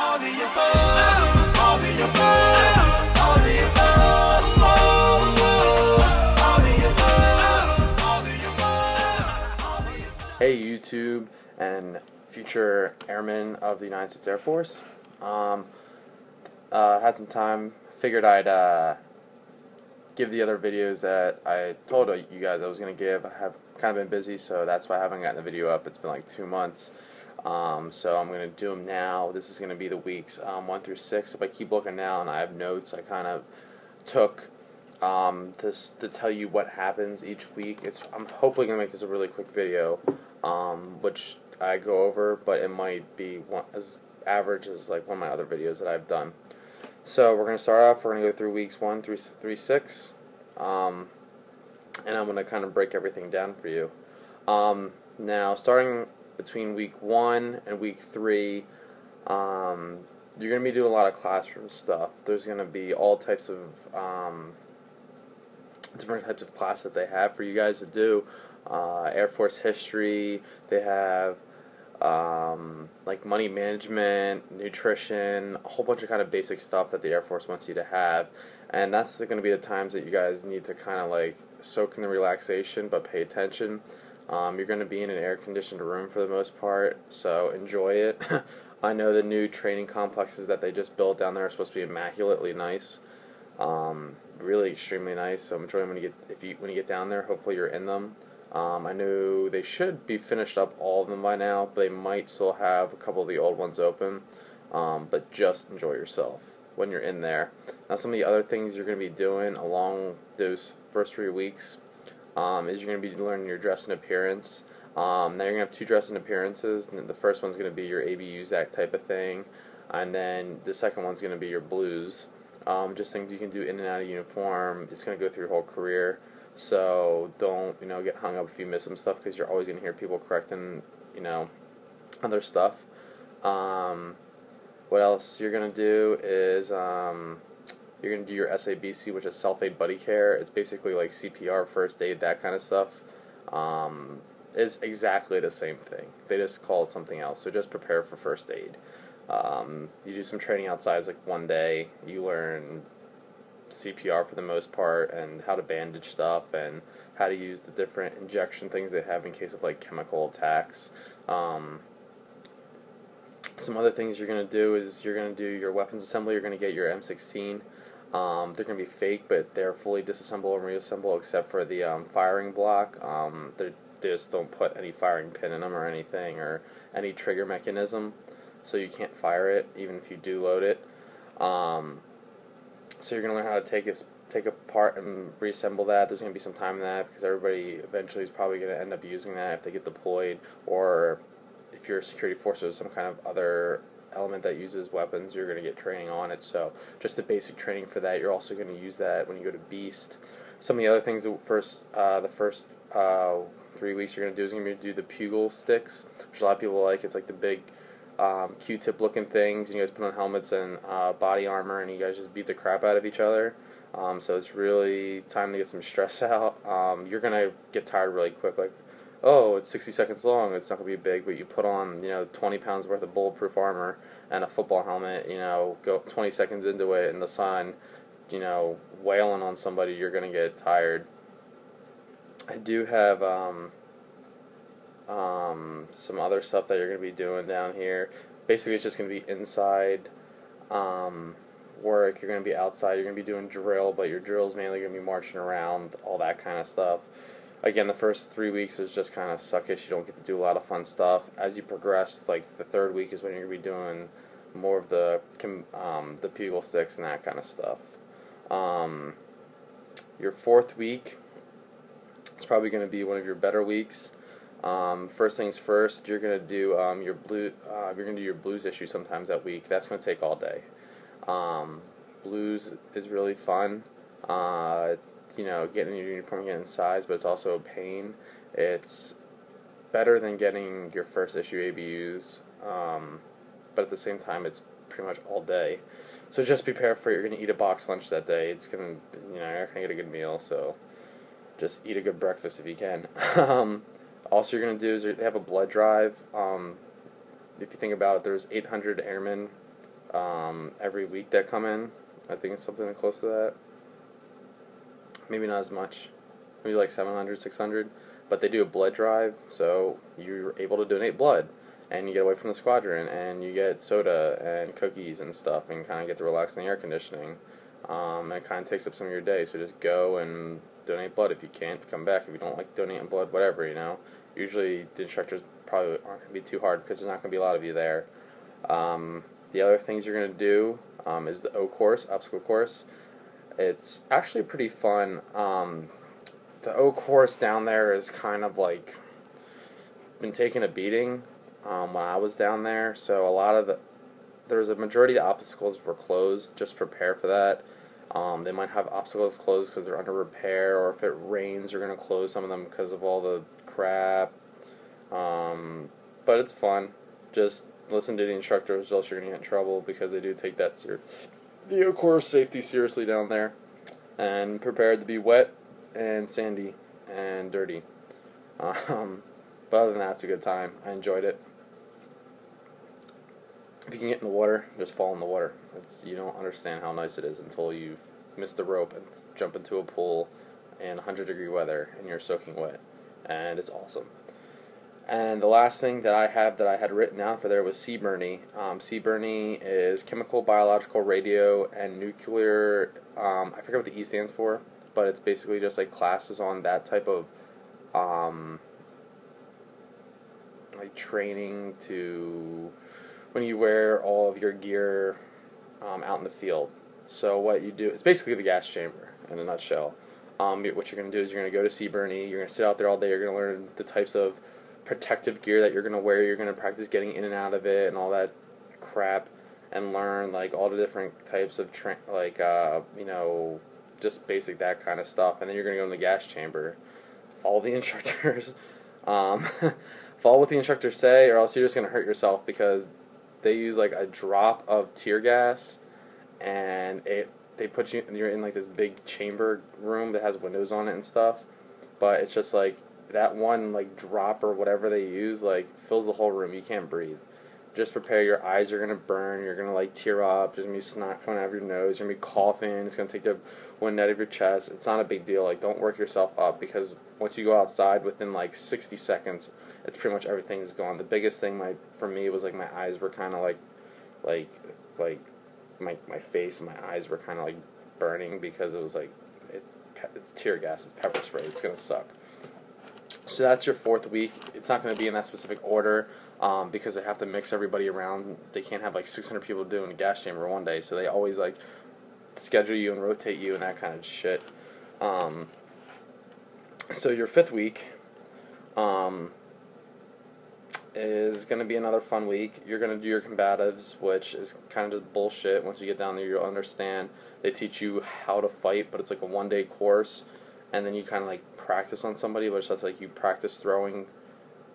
All the above, all the above, all the above, all the above, all the above, all the above. Hey YouTube and future airmen of the United States Air Force. Had some time, figured I'd give the other videos that I told you guys I was going to give. I have kind of been busy, so that's why I haven't gotten the video up. It's been like 2 months. So I'm going to do them now. This is going to be the weeks 1 through 6. If I keep looking now and I have notes, I kind of took to tell you what happens each week. I'm hopefully going to make this a really quick video, which I go over, but it might be as average as like one of my other videos that I've done. So we're going to start off. We're going to go through weeks 1 through 6, and I'm going to kind of break everything down for you. Now, starting between week 1 and week 3, you're going to be doing a lot of classroom stuff. There's going to be all types of different types of class that they have for you guys to do. Air Force history. They have like money management, nutrition, a whole bunch of kind of basic stuff that the Air Force wants you to have. And that's going to be the times that you guys need to kind of like soak in the relaxation but pay attention. You're going to be in an air-conditioned room for the most part, so enjoy it. I know the new training complexes that they just built down there are supposed to be immaculately nice, really extremely nice. So enjoy them when you get down there. Hopefully you're in them. I know they should be finished up all of them by now, but they might still have a couple of the old ones open. But just enjoy yourself when you're in there. Now, some of the other things you're going to be doing along those first 3 weeks is you're going to be learning your dress and appearance. Now you're going to have 2 dress and appearances. And the first one's going to be your ABUs, that type of thing, and then the second one's going to be your blues. Just things you can do in and out of uniform. It's going to go through your whole career. So don't get hung up if you miss some stuff, because you're always going to hear people correcting other stuff. What else you're going to do is you're going to do your SABC, which is self-aid buddy care. It's basically like CPR, first aid, that kind of stuff. It's exactly the same thing. They just call it something else. So just prepare for first aid. You do some training outside. It's like 1 day. You learn CPR for the most part, and how to bandage stuff, and how to use the different injection things they have in case of like chemical attacks. Some other things you're going to do is you're going to do your weapons assembly. You're going to get your M16. They're going to be fake, but they're fully disassemble and reassemble except for the firing block. They just don't put any firing pin in them or anything, or any trigger mechanism, so you can't fire it even if you do load it. So you're going to learn how to take apart and reassemble that. There's going to be some time in that, because everybody eventually is probably going to end up using that if they get deployed, or if you're a security force or some kind of other element that uses weapons, you're going to get training on it. So just the basic training for that. You're also going to use that when you go to Beast. Some of the other things, the first 3 weeks you're going to do is you're going to do the Pugil sticks, which a lot of people like. It's like the big Q-tip looking things, and you guys put on helmets and body armor, and you guys just beat the crap out of each other. So it's really time to get some stress out. You're going to get tired really quick, like, oh, it's 60 seconds long, it's not going to be big, but you put on 20 pounds worth of bulletproof armor and a football helmet, go 20 seconds into it in the sun, wailing on somebody, you're going to get tired. I do have some other stuff that you're going to be doing down here. Basically, it's just going to be inside work. You're going to be outside. You're going to be doing drill, but your drill is mainly going to be marching around, all that kind of stuff. Again, the first 3 weeks is just kind of suckish. You don't get to do a lot of fun stuff. As you progress, like the 3rd week is when you're going to be doing more of the Pugil sticks and that kind of stuff. Your 4th week is probably going to be one of your better weeks. First things first, you're going to do your blues issue sometimes that week. That's going to take all day. Blues is really fun. Getting your uniform, getting size, but it's also a pain. It's better than getting your first issue ABUs, but at the same time, it's pretty much all day. So just prepare for it. You're going to eat a box lunch that day. It's going to, you're not going to get a good meal, so just eat a good breakfast if you can. Also, you're going to do is they have a blood drive. If you think about it, there's 800 airmen every week that come in. I think it's something close to that. Maybe not as much. Maybe like 700, 600. But they do a blood drive, so you're able to donate blood. And you get away from the squadron, and you get soda and cookies and stuff, and kind of get to relax in the air conditioning. And it kind of takes up some of your day, so just go and donate blood. If you can't, come back. If you don't like donating blood, whatever, you know. Usually the instructors probably aren't going to be too hard because there's not going to be a lot of you there. The other things you're going to do is the O course, obstacle course. It's actually pretty fun. The O course down there is kind of like been taking a beating when I was down there. So there's a majority of the obstacles were closed. Just prepare for that. They might have obstacles closed because they're under repair, or if it rains, they're going to close some of them because of all the crap. But it's fun. Just listen to the instructors, else you're going to get in trouble, because they do take that the O course safety seriously down there. And prepared to be wet and sandy and dirty. But other than that, it's a good time. I enjoyed it. If you can get in the water, just fall in the water. You don't understand how nice it is until you've missed the rope and jump into a pool in 100-degree weather and you're soaking wet. And it's awesome. And the last thing that I had written down for there was CBRNE. CBRNE is chemical, biological, radio, and nuclear. I forget what the E stands for, but it's basically just like classes on that type of like training to when you wear all of your gear out in the field. So what you do, it's basically the gas chamber in a nutshell. What you're going to do is you're going to go to CBRNE, you're going to sit out there all day, you're going to learn the types of protective gear that you're going to wear, you're going to practice getting in and out of it and all that crap, and learn like all the different types of you know, just basic that kind of stuff. And then you're going to go in the gas chamber, follow the instructors, follow what the instructors say, or else you're just going to hurt yourself, because they use like a drop of tear gas, and they put you're in like this big chamber room that has windows on it and stuff, but it's just like that one like drop or whatever they use like fills the whole room. You can't breathe. Just prepare. Your eyes are gonna burn. You're gonna like tear up. There's gonna be snot coming out of your nose. You're gonna be coughing. It's gonna take the wind out of your chest. It's not a big deal. Like, don't work yourself up, because once you go outside, within like 60 seconds, it's pretty much everything's gone. The biggest thing for me was like my eyes were kind of like my face and my eyes were kind of like burning, because it was like it's tear gas. It's pepper spray. It's gonna suck. So that's your 4th week. It's not going to be in that specific order because they have to mix everybody around. They can't have like 600 people doing a gas chamber one day, so they always like schedule you and rotate you and that kind of shit. So your 5th week is going to be another fun week. You're going to do your combatives, which is kind of just bullshit. Once you get down there, you'll understand. They teach you how to fight, but it's like a 1-day course, and then you kind of like practice on somebody, which that's like you practice throwing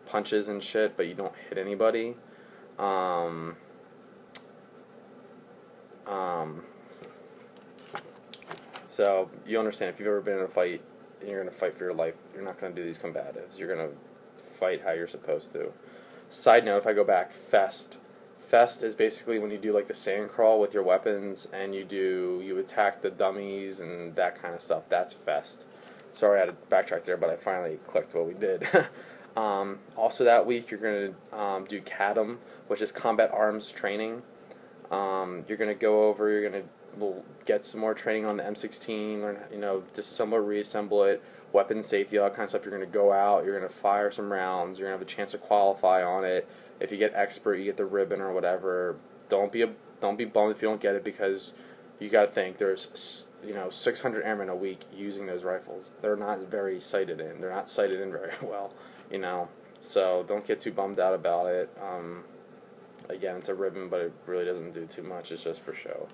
punches and shit, but you don't hit anybody. So you understand, if you've ever been in a fight and you're going to fight for your life, you're not going to do these combatives. You're going to fight how you're supposed to. Side note, if I go back, Fest is basically when you do like the sand crawl with your weapons, and you attack the dummies and that kind of stuff. That's Fest. Sorry I had to backtrack there, but I finally clicked what we did. Also that week you're going to do CADM, which is Combat Arms Training. You're going to go over, we'll get some more training on the M16, learn, disassemble or reassemble it, weapon safety, all that kind of stuff. You're going to go out, you're going to fire some rounds, you're going to have a chance to qualify on it. If you get expert, you get the ribbon or whatever. Don't be bummed if you don't get it, because you got to think there's 600 airmen a week using those rifles. They're not very sighted in. They're not sighted in very well, So don't get too bummed out about it. Again, it's a ribbon, but it really doesn't do too much. It's just for show.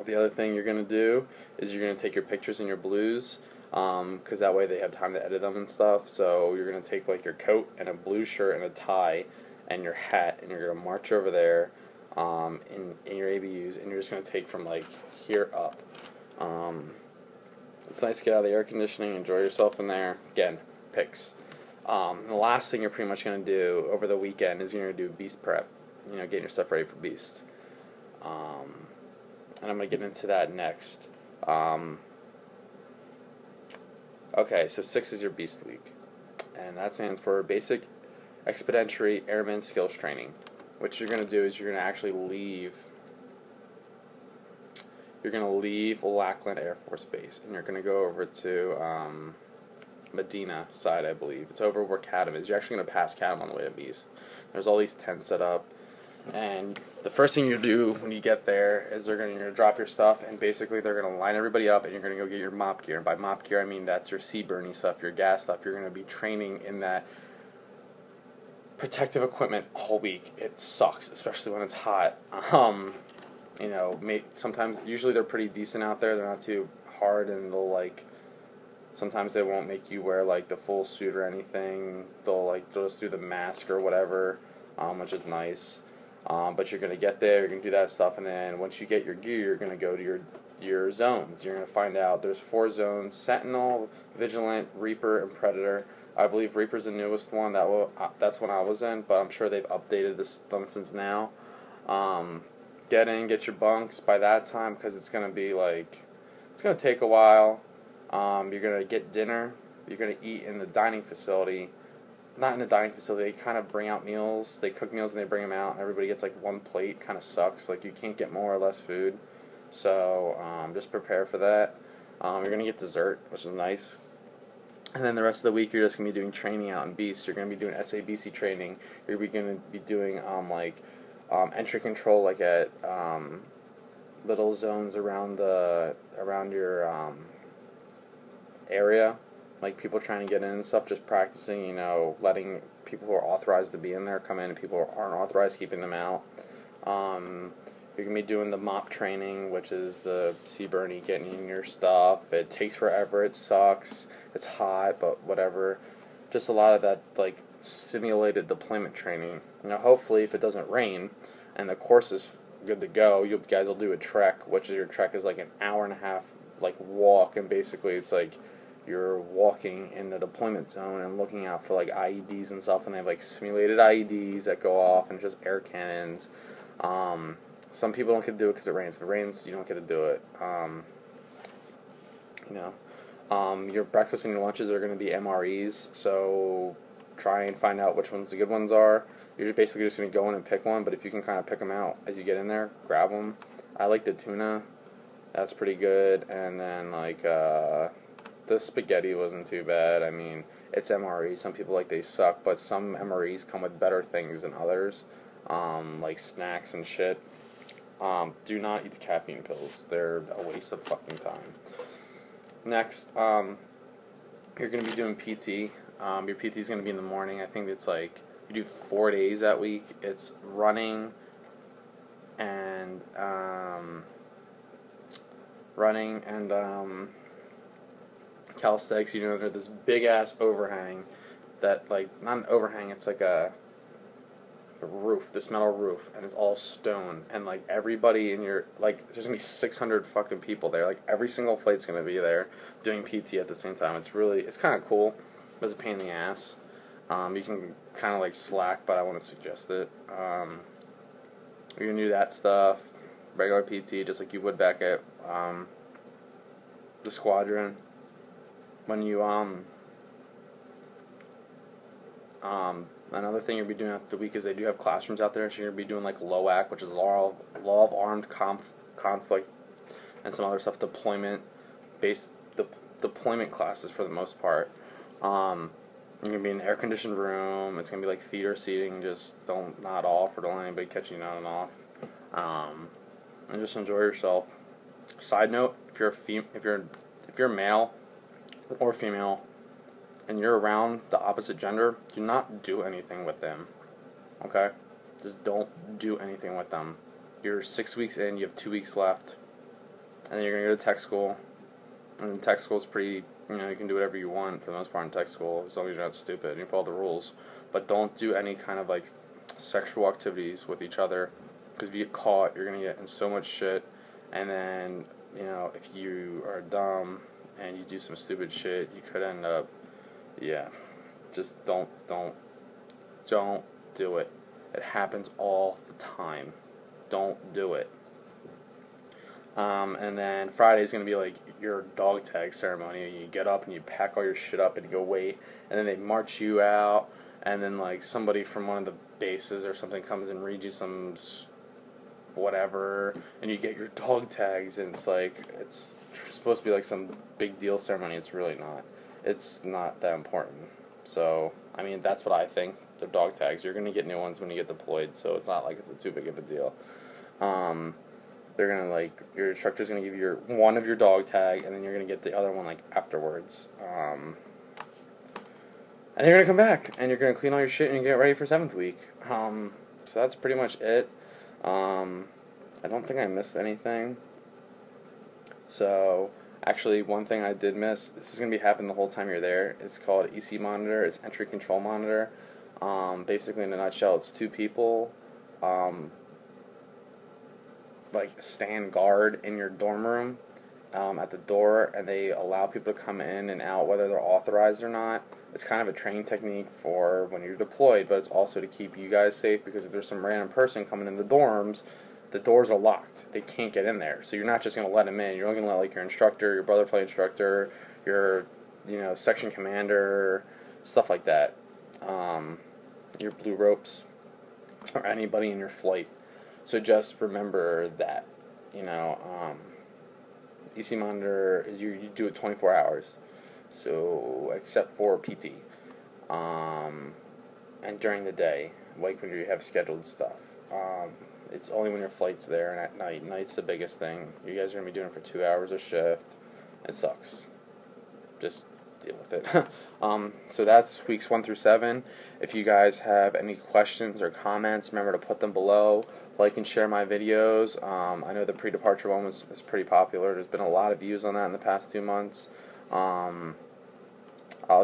The other thing you're going to do is you're going to take your pictures and your blues, because that way they have time to edit them and stuff. So you're going to take like your coat and a blue shirt and a tie and your hat, and you're going to march over there in your ABUs, and you're just going to take from like here up. It's nice to get out of the air conditioning, enjoy yourself in there. Again, pics. The last thing you're pretty much going to do over the weekend is you're going to do beast prep. getting your stuff ready for Beast. And I'm going to get into that next. Okay, so 6 is your Beast Week, and that stands for Basic Expeditionary Airman Skills Training. What you're going to do is you're going to actually leave. You're going to leave Lackland Air Force Base, and you're going to go over to Medina side, I believe. It's over where Cadam is. You're actually going to pass Cadam on the way to Beast. There's all these tents set up, and the first thing you do when you get there is you're going to drop your stuff, and basically they're going to line everybody up, and you're going to go get your mop gear. And by mop gear, I mean that's your sea-burning stuff, your gas stuff. You're going to be training in that protective equipment all week. It sucks, especially when it's hot. Sometimes, usually they're pretty decent out there. They're not too hard, and sometimes they won't make you wear the full suit or anything. They'll just do the mask or whatever, which is nice. But you're gonna get there, you're gonna do that stuff, and then once you get your gear, you're gonna go to your zones. You're gonna find out there's 4 zones: Sentinel, Vigilant, Reaper, and Predator. I believe Reaper's the newest one. That's one I was in, but I'm sure they've updated them since now. Get in, get your bunks by that time, because it's gonna be it's gonna take a while. You're gonna get dinner. You're gonna eat in the dining facility. Not in the dining facility. They kind of bring out meals. They cook meals and they bring them out, and everybody gets one plate. Kind of sucks. You can't get more or less food. So just prepare for that. You're gonna get dessert, which is nice. And then the rest of the week, you're just gonna be doing training out in Beast. You're gonna be doing SABC training. You're gonna be doing entry control, at little zones around your area, people trying to get in and stuff, just practicing, letting people who are authorized to be in there come in, and people who aren't authorized, keeping them out. You're going to be doing the mop training, which is the sea burning, getting in your stuff. It takes forever, it sucks, it's hot, but whatever. Just a lot of that, simulated deployment training. Hopefully, if it doesn't rain and the course is good to go, you guys will do a trek, which is your trek is an hour and a half, walk, and basically it's you're walking in the deployment zone and looking out for IEDs and stuff, and they have simulated IEDs that go off, and just air cannons. Some people don't get to do it because it rains. If it rains, you don't get to do it. Your breakfast and your lunches are going to be MREs, so try and find out which ones the good ones are. You're basically just going to go in and pick one, but if you can kind of pick them out as you get in there, grab them. I like the tuna. That's pretty good. And then the spaghetti wasn't too bad. I mean, it's MRE. Some people they suck, but some MREs come with better things than others, like snacks and shit. Do not eat the caffeine pills. They're a waste of fucking time. Next, you're going to be doing PT. Your PT is going to be in the morning. I think it's you do 4 days that week. It's running and calisthenics. Under this big ass overhang that not an overhang, it's a roof, this metal roof, and it's all stone, and everybody in your there's gonna be 600 fucking people there. Every single flight's gonna be there doing PT at the same time. It's kind of cool, but it's a pain in the ass. You can kind of slack, but I wouldn't suggest it. You're gonna do that stuff, regular PT, just like you would back at the squadron. When you another thing you'll be doing after the week is they do have classrooms out there, so you're going to be doing LOAC, which is Law of Armed Conflict, and some other stuff, deployment-based deployment classes for the most part. You're going to be in an air-conditioned room. It's going to be theater seating. Just don't nod off, or don't let anybody catch you nodding off. And just enjoy yourself. Side note, if you're male or female, and you're around the opposite gender, do not do anything with them. Okay? Just don't do anything with them. You're 6 weeks in, you have 2 weeks left, and then you're going to go to tech school. And tech school is pretty, you can do whatever you want for the most part in tech school, as long as you're not stupid and you follow the rules. But don't do any kind of sexual activities with each other, because if you get caught, you're going to get in so much shit. And then, if you are dumb and you do some stupid shit, you could end up, just don't do it. It happens all the time. Don't do it. And then Friday is going to be like your dog tag ceremony. You get up and you pack all your shit up and you go wait, and then they march you out, and then like somebody from one of the bases or something comes and reads you some whatever, and you get your dog tags, and it's like, it's supposed to be like some big deal ceremony. It's really not. It's not that important. So, I mean, that's what I think. They're dog tags. You're going to get new ones when you get deployed, so it's not like it's too big of a deal. They're going to, like, your instructor's going to give you one of your dog tag, and then you're going to get the other one, like, afterwards. And you're going to come back, and you're going to clean all your shit, and you get ready for 7th week. So that's pretty much it. I don't think I missed anything. So, actually, one thing I did miss, this is going to be happening the whole time you're there. It's called EC monitor. It's entry control monitor. Basically, in a nutshell, it's 2 people, like, stand guard in your dorm room at the door, and they allow people to come in and out whether they're authorized or not. It's kind of a training technique for when you're deployed, but it's also to keep you guys safe, because if there's some random person coming in the dorms, the doors are locked. They can't get in there. So you're not just going to let them in. You're only going to let, like, your instructor, your brother flight instructor, your, section commander, stuff like that. Your blue ropes, or anybody in your flight. So just remember that, EC monitor is you do it 24 hours. So, except for PT. And during the day, like when you have scheduled stuff. It's only when your flight's there, and at night. Night's the biggest thing. You guys are going to be doing it for 2 hours a shift. It sucks. Just deal with it. So that's weeks 1 through 7. If you guys have any questions or comments, remember to put them below. Like and share my videos. I know the pre-departure one was pretty popular. There's been a lot of views on that in the past 2 months. I'll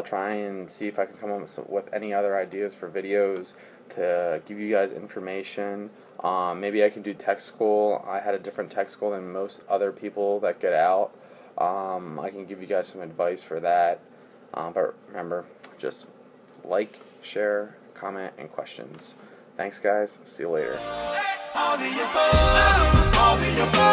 try and see if I can come up with any other ideas for videos to give you guys information. Maybe I can do tech school. I had a different tech school than most other people that get out. I can give you guys some advice for that. But remember, just like, share, comment, and questions. Thanks, guys. See you later. All the above, all the above.